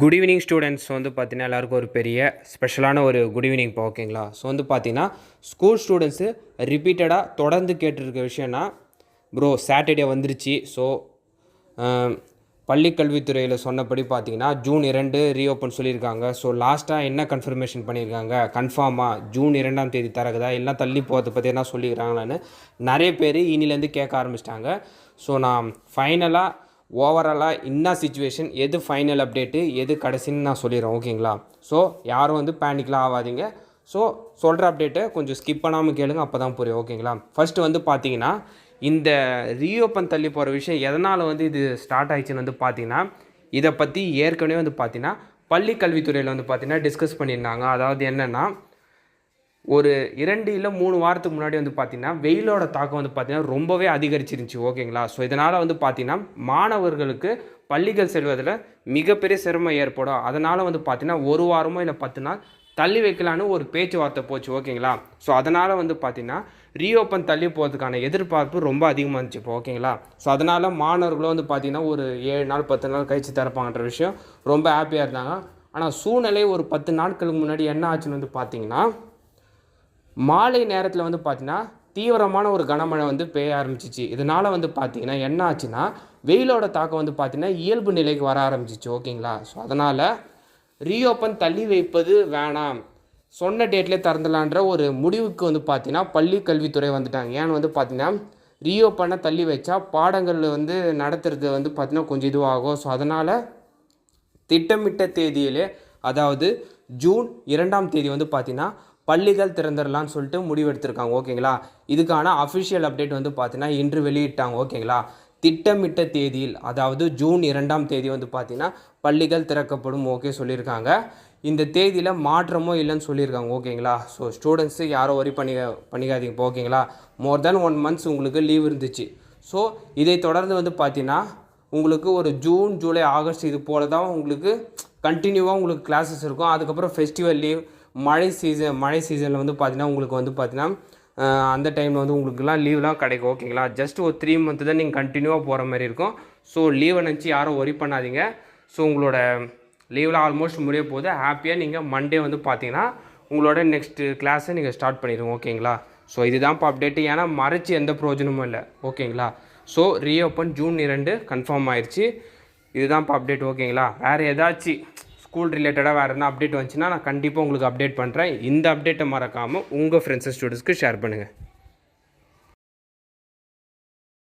Good evening students பார்த்தீங்கன்னா எல்லாருக்கும் ஒரு பெரிய ஸ்பெஷலான ஒரு குட் ஈவினிங் இப்போ ஓகேங்களா. பார்த்தீங்கன்னா ஸ்கூல் ஸ்டூடெண்ட்ஸு ரிப்பீட்டடாக தொடர்ந்து கேட்டிருக்க விஷயம்னா ப்ரோ சாட்டர்டே வந்துருச்சு. பள்ளிக்கல்வித்துறையில் சொன்னபடி பார்த்தீங்கன்னா ஜூன் 2 ரீஓப்பன் சொல்லியிருக்காங்க. லாஸ்ட்டாக என்ன கன்ஃபர்மேஷன் பண்ணியிருக்காங்க, கன்ஃபார்மாக ஜூன் 2 தரகுதா எல்லாம் தள்ளி போகிறத பற்றி என்ன சொல்லியிருக்காங்களான்னு நிறைய பேர் இனிலேருந்து கேட்க ஆரம்பிச்சிட்டாங்க. நான் ஃபைனலாக ஓவராலாக என்ன சிச்சுவேஷன், எது ஃபைனல் அப்டேட்டு, எது கடைசின்னு நான் சொல்லிடுறேன் ஓகேங்களா. யாரும் பேனிக்லாம் ஆகாதீங்க. சொல்கிற அப்டேட்டை கொஞ்சம் ஸ்கிப் பண்ணாமல் கேளுங்க, அப்போ தான் புரியும் ஓகேங்களா. ஃபஸ்ட்டு பார்த்தீங்கன்னா இந்த ரீஓப்பன் தள்ளி போகிற விஷயம் எதனால் இது ஸ்டார்ட் ஆயிடுச்சுன்னு பார்த்தீங்கன்னா இதை பற்றி ஏற்கனவே பார்த்தீங்கன்னா பள்ளி கல்வித்துறையில் பார்த்தீங்கன்னா டிஸ்கஸ் பண்ணியிருந்தாங்க. அதாவது என்னென்னா ஒரு 2 இல்லை 3 வாரத்துக்கு முன்னாடி பார்த்தீங்கன்னா வெயிலோட தாக்கம் பார்த்தீங்கன்னா ரொம்பவே அதிகரிச்சிருந்துச்சு ஓகேங்களா. இதனால் பார்த்தீங்கன்னா மாணவர்களுக்கு பள்ளிகள் செல்வதில் மிகப்பெரிய சிரமம் ஏற்படும். அதனால் பார்த்தீங்கன்னா 1 வாரமோ இல்லை 10 நாள் தள்ளி வைக்கலான்னு ஒரு பேச்சுவார்த்தை போச்சு ஓகேங்களா. அதனால் பார்த்தீங்கன்னா ரீஓப்பன் தள்ளி போகிறதுக்கான எதிர்பார்ப்பு ரொம்ப அதிகமாக இருந்துச்சு இப்போ ஓகேங்களா. அதனால் மாணவர்களும் பார்த்தீங்கன்னா ஒரு 7 நாள் 10 நாள் கழிச்சு தரப்பாங்கன்ற விஷயம் ரொம்ப ஹாப்பியாக இருந்தாங்க. ஆனால் சூழ்நிலை ஒரு 10 நாட்களுக்கு முன்னாடி என்ன ஆச்சுன்னு பார்த்தீங்கன்னா மாலை நேரத்தில் பார்த்தீங்கன்னா தீவிரமான ஒரு கனமழை பெய்ய ஆரம்பிச்சிச்சு. இதனால் பார்த்தீங்கன்னா என்ன ஆச்சுன்னா வெயிலோட தாக்கம் பார்த்தீங்கன்னா இயல்பு நிலைக்கு வர ஆரம்பிச்சிச்சு ஓகேங்களா. அதனால் ரீஓப்பன் தள்ளி வைப்பது வேணாம், சொன்ன டேட்லேயே திறந்துலான்ற ஒரு முடிவுக்கு பார்த்தீங்கன்னா பள்ளி கல்வித்துறை வந்துட்டாங்க. ஏன்னு பார்த்தீங்கன்னா ரீஓப்பனை தள்ளி வச்சா பாடங்கள் நடத்துறது பார்த்தீங்கன்னா கொஞ்சம் இதுவாகும். அதனால் திட்டமிட்ட தேதியிலே, அதாவது ஜூன் 2 பார்த்தீங்கன்னா பள்ளிகள் திறந்துடலான்னு சொல்லிட்டு முடிவெடுத்திருக்காங்க ஓகேங்களா. இதுக்கான அஃபிஷியல் அப்டேட் பார்த்தீங்கன்னா இன்று வெளியிட்டாங்க ஓகேங்களா. திட்டமிட்ட தேதியில், அதாவது ஜூன் 2 பார்த்தீங்கன்னா பள்ளிகள் திறக்கப்படும் ஓகே சொல்லியிருக்காங்க. இந்த தேதியில் மாற்றமோ இல்லைன்னு சொல்லியிருக்காங்க ஓகேங்களா. ஸ்டூடெண்ட்ஸு யாரும் ஒரி பண்ணிக்காதீங்க இப்போ ஓகேங்களா. மோர் தென் 1 months உங்களுக்கு லீவ் இருந்துச்சு. இதை தொடர்ந்து பார்த்தீங்கன்னா உங்களுக்கு ஒரு ஜூன் ஜூலை ஆகஸ்ட் இது போல தான் உங்களுக்கு கண்டினியூவாக உங்களுக்கு கிளாஸஸ் இருக்கும். அதுக்கப்புறம் ஃபெஸ்டிவல் லீவ், மழை சீசனில் பார்த்தீங்கன்னா உங்களுக்கு பார்த்தீங்கன்னா அந்த டைமில் உங்களுக்குலாம் லீவ்லாம் கிடைக்கும் ஓகேங்களா. ஜஸ்ட் ஒரு 3 month தான் நீங்கள் கண்டினியூவாக போகிற மாதிரி இருக்கும். லீவை நினச்சி யாரும் ஒரி பண்ணாதீங்க. உங்களோட லீவில் ஆல்மோஸ்ட் முடிய போகுது. ஹாப்பியாக நீங்கள் மண்டே பார்த்தீங்கன்னா உங்களோட நெக்ஸ்ட்டு கிளாஸை நீங்கள் ஸ்டார்ட் பண்ணிடுங்க ஓகேங்களா. இதுதான் இப்போ அப்டேட்டு. ஏன்னா மறைச்சி எந்த பிரயோஜனமும் இல்லை ஓகேங்களா. ரீஓப்பன் ஜூன் 2 கன்ஃபார்ம் ஆயிடுச்சு. இதுதான் இப்போ அப்டேட் ஓகேங்களா. வேறு ஏதாச்சும் ஸ்கூல் ரிலேட்டடாக வேறு என்ன அப்டேட் வந்துச்சுன்னா நான் கண்டிப்பாக உங்களுக்கு அப்டேட் பண்ணுறேன். இந்த அப்டேட்டை மறக்காமல் உங்கள் ஃப்ரெண்ட்ஸ் ஸ்டூடெண்ட்ஸ்க்கு ஷேர் பண்ணுங்கள்.